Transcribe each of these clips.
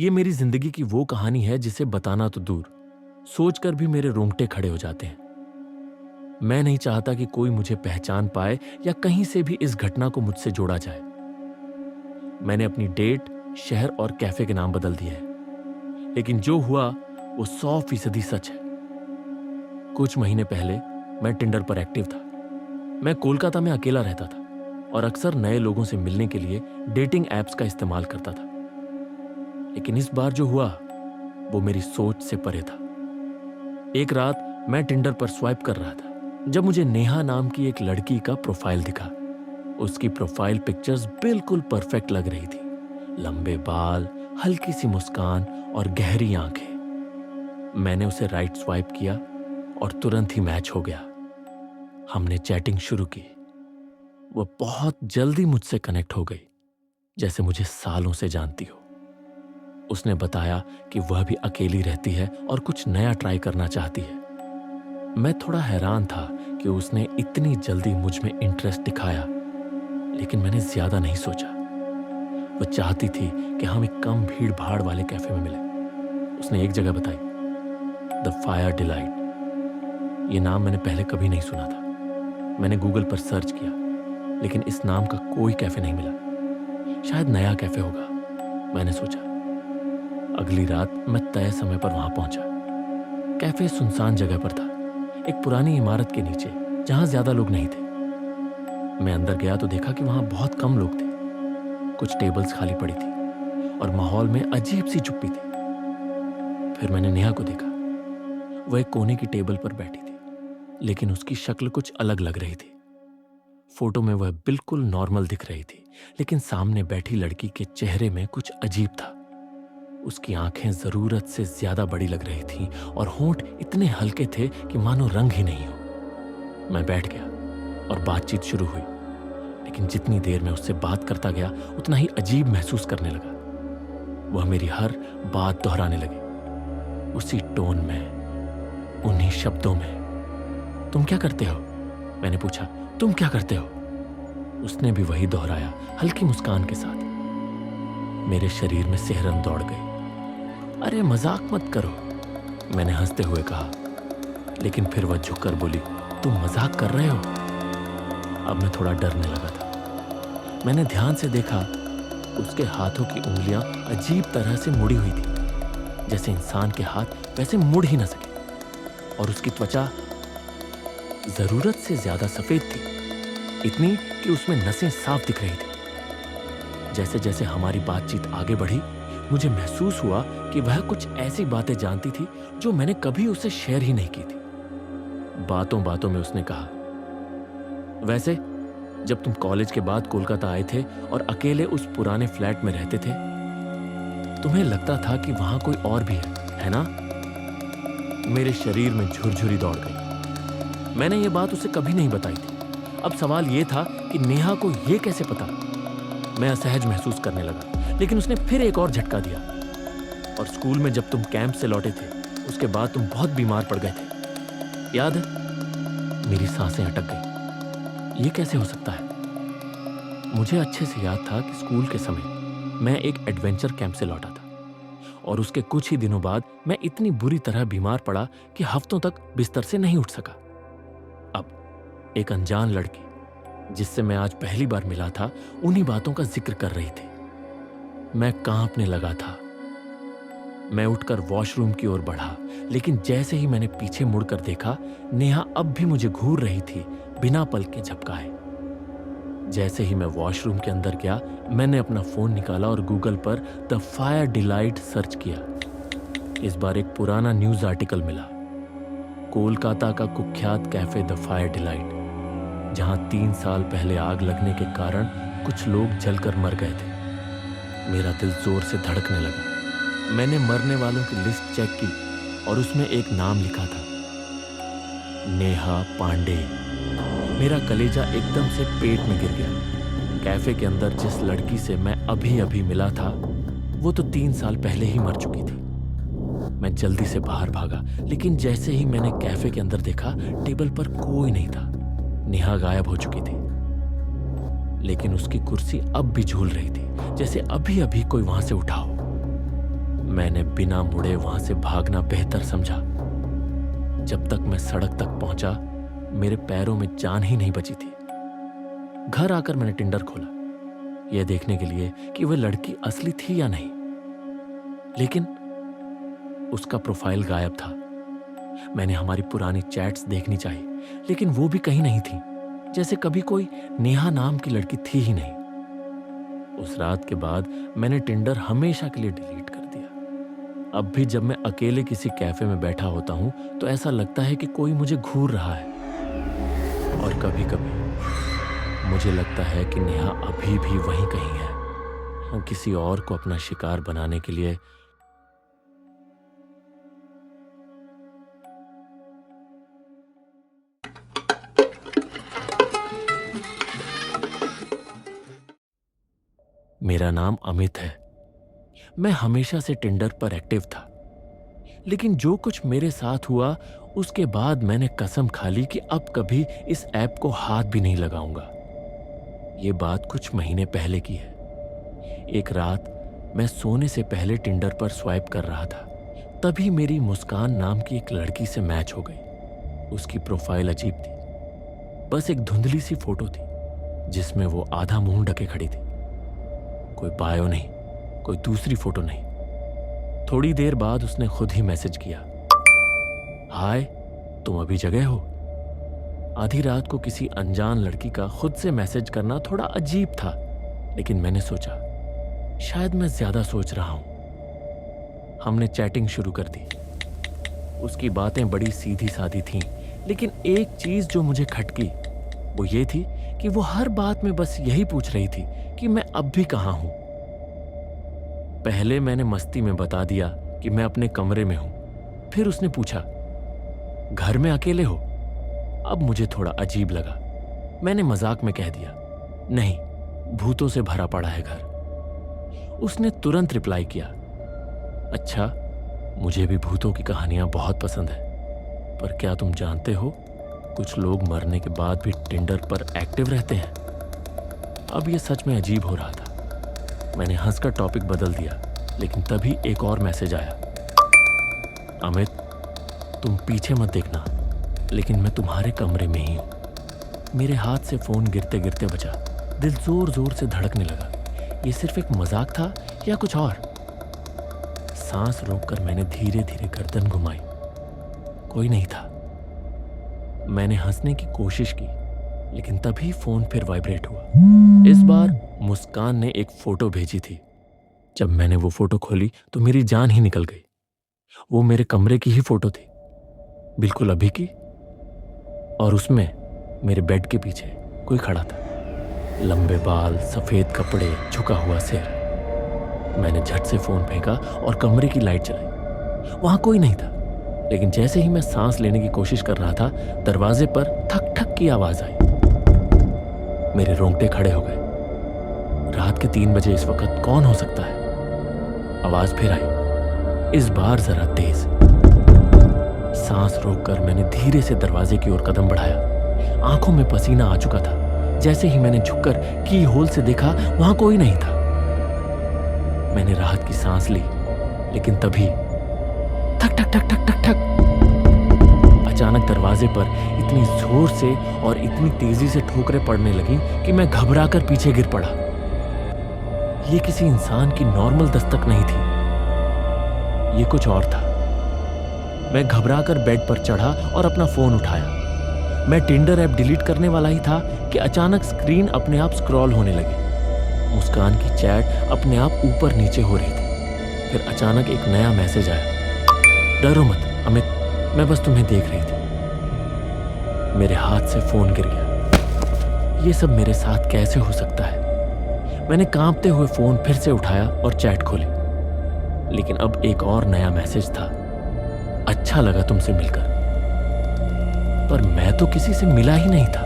ये मेरी जिंदगी की वो कहानी है जिसे बताना तो दूर, सोचकर भी मेरे रोंगटे खड़े हो जाते हैं। मैं नहीं चाहता कि कोई मुझे पहचान पाए या कहीं से भी इस घटना को मुझसे जोड़ा जाए। मैंने अपनी डेट, शहर और कैफे के नाम बदल दिए हैं, लेकिन जो हुआ वो 100% सच है। कुछ महीने पहले मैं टिंडर पर एक्टिव था। मैं कोलकाता में अकेला रहता था और अक्सर नए लोगों से मिलने के लिए डेटिंग ऐप्स का इस्तेमाल करता था। लेकिन इस बार जो हुआ वो मेरी सोच से परे था। एक रात मैं टिंडर पर स्वाइप कर रहा था जब मुझे नेहा नाम की एक लड़की का प्रोफाइल दिखा। उसकी प्रोफाइल पिक्चर्स बिल्कुल परफेक्ट लग रही थी। लंबे बाल, हल्की सी मुस्कान और गहरी आंखें। मैंने उसे राइट स्वाइप किया और तुरंत ही मैच हो गया। हमने चैटिंग शुरू की। वो बहुत जल्दी मुझसे कनेक्ट हो गई, जैसे मुझे सालों से जानती हो। उसने बताया कि वह भी अकेली रहती है और कुछ नया ट्राई करना चाहती है। मैं थोड़ा हैरान था कि उसने इतनी जल्दी मुझ में इंटरेस्ट दिखाया, लेकिन मैंने ज्यादा नहीं सोचा। वह चाहती थी कि हम एक कम भीड़ भाड़ वाले कैफे में मिलें। उसने एक जगह बताई, द फायर डिलाइट। ये नाम मैंने पहले कभी नहीं सुना था। मैंने गूगल पर सर्च किया, लेकिन इस नाम का कोई कैफे नहीं मिला। शायद नया कैफे होगा, मैंने सोचा। अगली रात मैं तय समय पर वहां पहुंचा। कैफे सुनसान जगह पर था, एक पुरानी इमारत के नीचे, जहां ज्यादा लोग नहीं थे। मैं अंदर गया तो देखा कि वहां बहुत कम लोग थे। कुछ टेबल्स खाली पड़ी थी और माहौल में अजीब सी चुप्पी थी। फिर मैंने नेहा को देखा। वह एक कोने की टेबल पर बैठी थी, लेकिन उसकी शक्ल कुछ अलग लग रही थी। फोटो में वह बिल्कुल नॉर्मल दिख रही थी, लेकिन सामने बैठी लड़की के चेहरे में कुछ अजीब था। उसकी आंखें जरूरत से ज्यादा बड़ी लग रही थीं और होंठ इतने हल्के थे कि मानो रंग ही नहीं हो। मैं बैठ गया और बातचीत शुरू हुई, लेकिन जितनी देर मैं उससे बात करता गया उतना ही अजीब महसूस करने लगा। वह मेरी हर बात दोहराने लगी, उसी टोन में, उन्हीं शब्दों में। तुम क्या करते हो? मैंने पूछा। तुम क्या करते हो? उसने भी वही दोहराया, हल्की मुस्कान के साथ। मेरे शरीर में सिहरन दौड़ गई। अरे मजाक मत करो, मैंने हंसते हुए कहा, लेकिन फिर वह झुककर बोली, तुम मजाक कर रहे हो? अब मैं थोड़ा डरने लगा था। मैंने ध्यान से देखा, उसके हाथों की उंगलियां अजीब तरह से मुड़ी हुई थी, जैसे इंसान के हाथ वैसे मुड़ ही ना सके। और उसकी त्वचा जरूरत से ज्यादा सफेद थी, इतनी कि उसमें नसें साफ दिख रही थी। जैसे जैसे हमारी बातचीत आगे बढ़ी, मुझे महसूस हुआ कि वह कुछ ऐसी बातें जानती थी जो मैंने कभी उससे शेयर ही नहीं की थी। बातों बातों में उसने कहा, वैसे जब तुम कॉलेज के बाद कोलकाता आए थे और अकेले उस पुराने फ्लैट में रहते थे, तुम्हें लगता था कि वहां कोई और भी है ना? मेरे शरीर में झुरझुरी दौड़ गई। मैंने ये बात उसे कभी नहीं बताई थी। अब सवाल यह था कि नेहा को यह कैसे पता? मैं असहज महसूस करने लगा, लेकिन उसने फिर एक और झटका दिया। और स्कूल में जब तुम कैंप से लौटे थे, उसके बाद तुम बहुत बीमार पड़ गए थे, याद है? मेरी सांसें अटक गई। ये कैसे हो सकता है? मुझे अच्छे से याद था कि स्कूल के समय मैं एक एडवेंचर कैंप से लौटा था और उसके कुछ ही दिनों बाद मैं इतनी बुरी तरह बीमार पड़ा कि हफ्तों तक बिस्तर से नहीं उठ सका। अब एक अनजान लड़की जिससे मैं आज पहली बार मिला था, उन्हीं बातों का जिक्र कर रही थी। मैं कांपने लगा था। मैं उठकर वॉशरूम की ओर बढ़ा, लेकिन जैसे ही मैंने पीछे मुड़कर देखा, नेहा अब भी मुझे घूर रही थी, बिना पलक झपकाए। जैसे ही मैं वॉशरूम के अंदर गया, मैंने अपना फोन निकाला और गूगल पर द फायर डिलाइट सर्च किया। इस बार एक पुराना न्यूज आर्टिकल मिला, कोलकाता का कुख्यात कैफे द फायर डिलाइट, जहां 3 साल पहले आग लगने के कारण कुछ लोग जलकर मर गए थे। मेरा दिल जोर से धड़कने लगा। मैंने मरने वालों की लिस्ट चेक की और उसमें एक नाम लिखा था, नेहा पांडे। मेरा कलेजा एकदम से पेट में गिर गया। कैफे के अंदर जिस लड़की से मैं अभी अभी मिला था, वो तो 3 साल पहले ही मर चुकी थी। मैं जल्दी से बाहर भागा, लेकिन जैसे ही मैंने कैफे के अंदर देखा, टेबल पर कोई नहीं था। नेहा गायब हो चुकी थी, लेकिन उसकी कुर्सी अब भी झूल रही थी, जैसे अभी अभी कोई वहां से उठा हो। मैंने बिना मुड़े वहां से भागना बेहतर समझा। जब तक मैं सड़क तक पहुंचा, मेरे पैरों में जान ही नहीं बची थी। घर आकर मैंने टिंडर खोला, यह देखने के लिए कि वह लड़की असली थी या नहीं, लेकिन उसका प्रोफाइल गायब था। मैंने हमारी पुरानी चैट्स देखनी चाहिए, लेकिन वो भी कहीं नहीं थी, जैसे कभी कोई नेहा नाम की लड़की थी ही नहीं। उस रात के बाद मैंने टिंडर हमेशा के लिए डिलीट कर दिया। अब भी जब मैं अकेले किसी कैफे में बैठा होता हूं तो ऐसा लगता है कि कोई मुझे घूर रहा है। और कभी कभी मुझे लगता है कि नेहा अभी भी वहीं कहीं है और किसी और को अपना शिकार बनाने के लिए मेरा नाम अमित है। मैं हमेशा से टिंडर पर एक्टिव था, लेकिन जो कुछ मेरे साथ हुआ उसके बाद मैंने कसम खा ली कि अब कभी इस ऐप को हाथ भी नहीं लगाऊंगा। ये बात कुछ महीने पहले की है। एक रात मैं सोने से पहले टिंडर पर स्वाइप कर रहा था, तभी मेरी मुस्कान नाम की एक लड़की से मैच हो गई। उसकी प्रोफाइल अजीब थी, बस एक धुंधली सी फोटो थी जिसमें वो आधा मुंह ढके खड़ी थी। कोई बायो नहीं, कोई दूसरी फोटो नहीं। थोड़ी देर बाद उसने खुद ही मैसेज किया, हाय तुम अभी जगे हो। आधी रात को किसी अनजान लड़की का खुद से मैसेज करना थोड़ा अजीब था, लेकिन मैंने सोचा शायद मैं ज्यादा सोच रहा हूं। हमने चैटिंग शुरू कर दी। उसकी बातें बड़ी सीधी सादी थीं, लेकिन एक चीज जो मुझे खटकी वो ये थी कि वो हर बात में बस यही पूछ रही थी कि मैं अब भी कहां हूं। पहले मैंने मस्ती में बता दिया कि मैं अपने कमरे में हूं। फिर उसने पूछा, घर में अकेले हो? अब मुझे थोड़ा अजीब लगा। मैंने मजाक में कह दिया, नहीं, भूतों से भरा पड़ा है घर। उसने तुरंत रिप्लाई किया, अच्छा, मुझे भी भूतों की कहानियां बहुत पसंद है, पर क्या तुम जानते हो कुछ लोग मरने के बाद भी टिंडर पर एक्टिव रहते हैं। अब यह सच में अजीब हो रहा था। मैंने हंसकर टॉपिक बदल दिया, लेकिन तभी एक और मैसेज आया, अमित तुम पीछे मत देखना, लेकिन मैं तुम्हारे कमरे में ही हूं। मेरे हाथ से फोन गिरते गिरते बचा। दिल जोर जोर से धड़कने लगा। ये सिर्फ एक मजाक था या कुछ और? सांस रोककर मैंने धीरे धीरे गर्दन घुमाई। कोई नहीं था। मैंने हंसने की कोशिश की, लेकिन तभी फोन फिर वाइब्रेट हुआ। इस बार मुस्कान ने एक फोटो भेजी थी। जब मैंने वो फोटो खोली तो मेरी जान ही निकल गई। वो मेरे कमरे की ही फोटो थी, बिल्कुल अभी की, और उसमें मेरे बेड के पीछे कोई खड़ा था। लंबे बाल, सफेद कपड़े, झुका हुआ सिर। मैंने झट से फोन फेंका और कमरे की लाइट जलाई। वहां कोई नहीं था, लेकिन जैसे ही मैं सांस लेने की कोशिश कर रहा था, दरवाजे पर ठक ठक की आवाज आई। मेरे रोंगटे खड़े हो गए। रात के 3 बजे इस वक्त कौन हो सकता है? आवाज फिर आई, इस बार जरा तेज। सांस रोककर मैंने धीरे से दरवाजे की ओर कदम बढ़ाया। आंखों में पसीना आ चुका था। जैसे ही मैंने झुककर की होल से देखा, वहां कोई नहीं था। मैंने राहत की सांस ली, लेकिन तभी ठक ठक ठक ठक ठक ठक। अचानक दरवाजे पर इतनी जोर से और इतनी तेजी से ठोकरें पड़ने लगी कि मैं घबराकर पीछे गिर पड़ा। ये किसी इंसान की नॉर्मल दस्तक नहीं थी, ये कुछ और था। मैं घबराकर बेड पर चढ़ा और अपना फोन उठाया। मैं टिंडर ऐप डिलीट करने वाला ही था कि अचानक स्क्रीन अपने आप स्क्रॉल होने लगी। मुस्कान की चैट अपने आप ऊपर नीचे हो रही थी। फिर अचानक एक नया मैसेज आया, डरो मत अमित, मैं बस तुम्हें देख रही थी। मेरे हाथ से फोन गिर गया। ये सब मेरे साथ कैसे हो सकता है? मैंने कांपते हुए फोन फिर से उठाया और चैट खोली, लेकिन अब एक और नया मैसेज था, अच्छा लगा तुमसे मिलकर। पर मैं तो किसी से मिला ही नहीं था।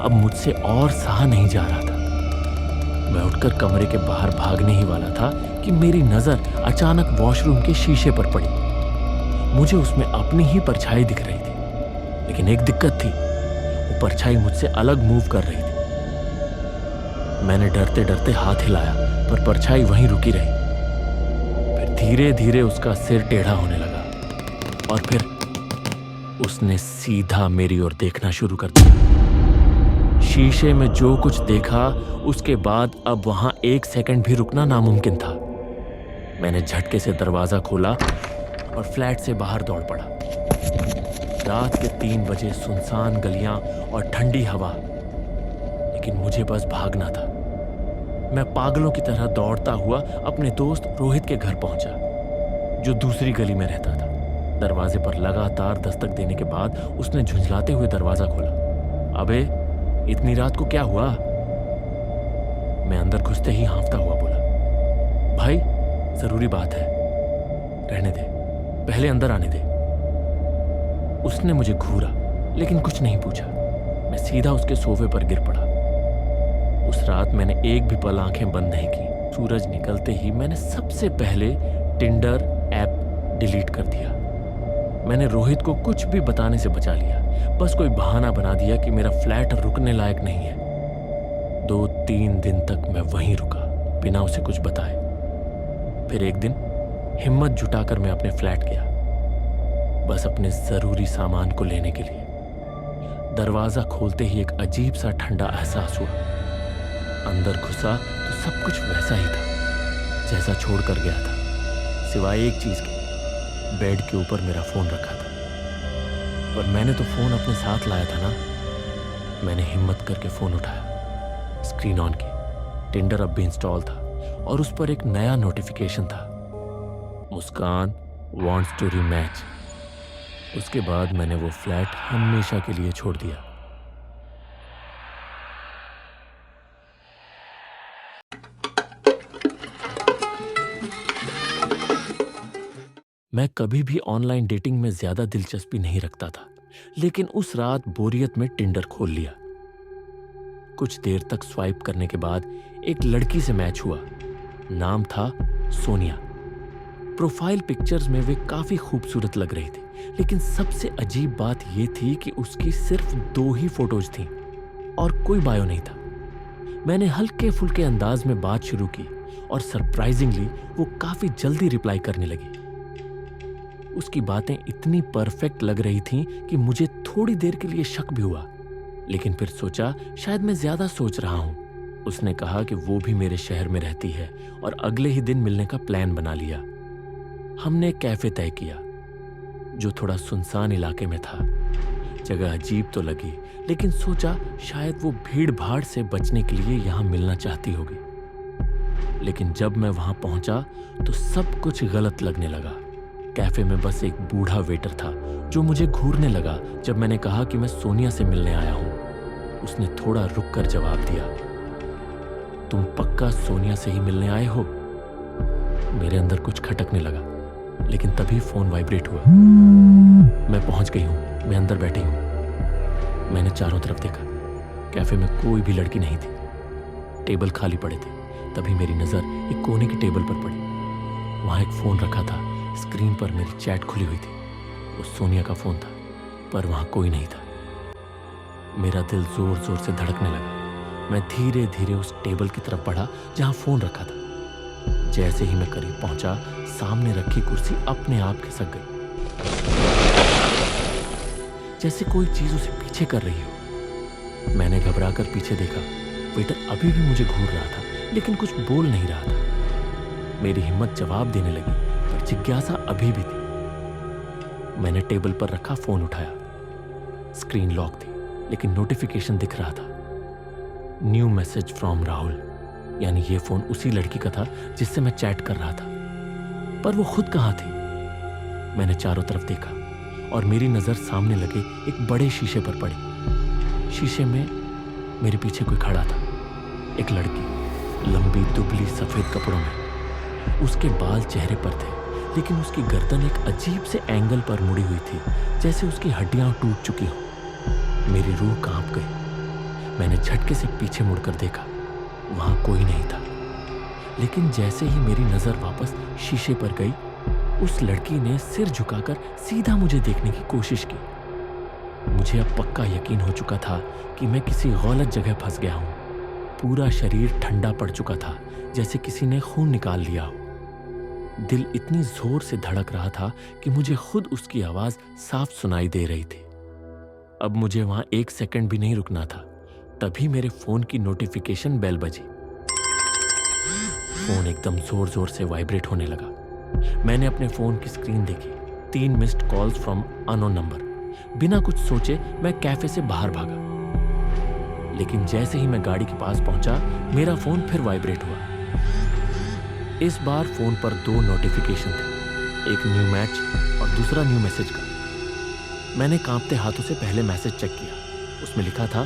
अब मुझसे और सहा नहीं जा रहा था। मैं उठकर कमरे के बाहर भागने ही वाला था कि मेरी नजर अचानक वॉशरूम के शीशे पर पड़ी। मुझे उसमें अपनी ही परछाई दिख रही थी, लेकिन एक दिक्कत थी, वो परछाई मुझसे अलग मूव कर रही थी। मैंने डरते डरते हाथ हिलाया, पर परछाई वहीं रुकी रही। फिर धीरे धीरे उसका सिर टेढ़ा होने लगा और फिर उसने सीधा मेरी ओर देखना शुरू कर दिया। शीशे में जो कुछ देखा उसके बाद अब वहां 1 सेकंड भी रुकना नामुमकिन था। मैंने झटके से दरवाजा खोला और फ्लैट से बाहर दौड़ पड़ा। रात के 3 बजे, सुनसान गलियां और ठंडी हवा, लेकिन मुझे बस भागना था। मैं पागलों की तरह दौड़ता हुआ अपने दोस्त रोहित के घर पहुंचा, जो दूसरी गली में रहता था। दरवाजे पर लगातार दस्तक देने के बाद उसने झुंझलाते हुए दरवाजा खोला। अबे, इतनी रात को क्या हुआ? मैं अंदर घुसते ही हांफता हुआ बोला, भाई जरूरी बात है, रहने दे, पहले अंदर आने दे। उसने मुझे घूरा लेकिन कुछ नहीं पूछा। मैं सीधा उसके सोफे पर गिर पड़ा। उस रात मैंने एक भी पल आंखें बंद नहीं की। सूरज निकलते ही मैंने सबसे पहले टिंडर ऐप डिलीट कर दिया। मैंने रोहित को कुछ भी बताने से बचा लिया, बस कोई बहाना बना दिया कि मेरा फ्लैट रुकने लायक नहीं है। 2-3 दिन तक मैं वहीं रुका, बिना उसे कुछ बताए। फिर एक दिन हिम्मत जुटाकर मैं अपने फ्लैट गया, बस अपने जरूरी सामान को लेने के लिए। दरवाजा खोलते ही एक अजीब सा ठंडा एहसास हुआ। अंदर घुसा तो सब कुछ वैसा ही था जैसा छोड़कर गया था, सिवाय एक चीज के, बेड के ऊपर मेरा फोन रखा था। पर मैंने तो फोन अपने साथ लाया था ना। मैंने हिम्मत करके फोन उठाया, स्क्रीन ऑन की। टिंडर अब भी इंस्टॉल था और उस पर एक नया नोटिफिकेशन था, मुस्कान वांट्स टू रीमैच। उसके बाद मैंने वो फ्लैट हमेशा के लिए छोड़ दिया। मैं कभी भी ऑनलाइन डेटिंग में ज्यादा दिलचस्पी नहीं रखता था, लेकिन उस रात बोरियत में टिंडर खोल लिया। कुछ देर तक स्वाइप करने के बाद एक लड़की से मैच हुआ। नाम था सोनिया। प्रोफाइल पिक्चर्स में वे काफी खूबसूरत लग रही थी, लेकिन सबसे अजीब बात यह थी कि उसकी सिर्फ 2 ही फोटोज थीं और कोई बायो नहीं था। मैंने हल्के फुल्के अंदाज में बात शुरू की और सरप्राइजिंगली वो काफी जल्दी रिप्लाई करने लगी। उसकी बातें इतनी परफेक्ट लग रही थीं कि मुझे थोड़ी देर के लिए शक भी हुआ, लेकिन फिर सोचा शायद मैं ज्यादा सोच रहा हूं। उसने कहा कि वो भी मेरे शहर में रहती है और अगले ही दिन मिलने का प्लान बना लिया। हमने एक कैफे तय किया, जो थोड़ा सुनसान इलाके में था। जगह अजीब तो लगी, लेकिन सोचा शायद वो भीड़ भाड़ से बचने के लिए यहां मिलना चाहती होगी। लेकिन जब मैं वहां पहुंचा तो सब कुछ गलत लगने लगा। कैफे में बस एक बूढ़ा वेटर था, जो मुझे घूरने लगा जब मैंने कहा कि मैं सोनिया से मिलने आया हूं। उसने थोड़ा रुककर जवाब दिया, तुम पक्का सोनिया से ही मिलने आए हो? मेरे अंदर कुछ खटकने लगा, लेकिन तभी फोन वाइब्रेट हुआ। मैं पहुंच गई हूं, मैं अंदर बैठी हूं। मैंने चारों तरफ देखा, कैफे में कोई भी लड़की नहीं थी, टेबल खाली पड़े थे। तभी मेरी नजर एक कोने की टेबल पर पड़ी। वहां एक फोन रखा था, स्क्रीन पर मेरी चैट खुली हुई थी। वो सोनिया का फोन था, पर वहां कोई नहीं था। मेरा दिल जोर जोर से धड़कने लगा। मैं धीरे धीरे उस टेबल की तरफ बढ़ा जहां फोन रखा था। जैसे ही मैं करीब पहुंचा, सामने रखी कुर्सी अपने आप खिसक गई, जैसे कोई चीज उसे पीछे कर रही हो। मैंने घबराकर पीछे देखा। वेटर अभी भी मुझे घूर रहा था, लेकिन कुछ बोल नहीं रहा था। मेरी हिम्मत जवाब देने लगी, पर जिज्ञासा अभी भी थी। मैंने टेबल पर रखा फोन उठाया। स्क्रीन लॉक थी, लेकिन नोटिफिकेशन दिख रहा था, न्यू मैसेज फ्रॉम राहुल। यानी ये फोन उसी लड़की का था जिससे मैं चैट कर रहा था, पर वो खुद कहाँ थी? मैंने चारों तरफ देखा और मेरी नजर सामने लगे एक बड़े शीशे पर पड़ी। शीशे में मेरे पीछे कोई खड़ा था, एक लड़की, लंबी दुबली सफेद कपड़ों में। उसके बाल चेहरे पर थे, लेकिन उसकी गर्दन एक अजीब से एंगल पर मुड़ी हुई थी, जैसे उसकी हड्डियां टूट चुकी हों। मेरी रूह कांप गई। मैंने झटके से पीछे मुड़कर देखा, वहां कोई नहीं था। लेकिन जैसे ही मेरी नजर वापस शीशे पर गई, उस लड़की ने सिर झुकाकर सीधा मुझे देखने की कोशिश की। मुझे अब पक्का यकीन हो चुका था कि मैं किसी गलत जगह फंस गया हूं। पूरा शरीर ठंडा पड़ चुका था, जैसे किसी ने खून निकाल लिया हो। दिल इतनी जोर से धड़क रहा था कि मुझे खुद उसकी आवाज साफ सुनाई दे रही थी। अब मुझे वहां 1 सेकंड भी नहीं रुकना था। तभी मेरे फोन की नोटिफिकेशन बेल बजी। फोन एकदम जोर जोर से वाइब्रेट होने लगा। मैंने अपने फोन की स्क्रीन देखी। 3 missed calls from unknown number. बिना कुछ सोचे मैं कैफे से बाहर भागा। लेकिन जैसे ही मैं गाड़ी के पास पहुंचा, मेरा फोन फिर वाइब्रेट हुआ। इस बार फोन पर 2 नोटिफिकेशन थे, एक न्यू मैच और दूसरा न्यू मैसेज का। मैंने कांपते हाथों से पहले मैसेज चेक किया। उसमें लिखा था,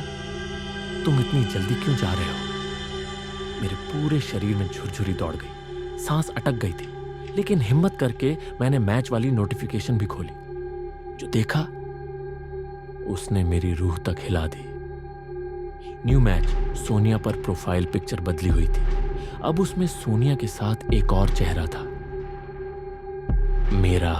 तुम इतनी जल्दी क्यों जा रहे हो? मेरे पूरे शरीर में झुरझुरी दौड़ गई, सांस अटक गई थी। लेकिन हिम्मत करके मैंने मैच वाली नोटिफिकेशन भी खोली। जो देखा, उसने मेरी रूह तक हिला दी। न्यू मैच, सोनिया पर प्रोफाइल पिक्चर बदली हुई थी। अब उसमें सोनिया के साथ एक और चेहरा था, मेरा।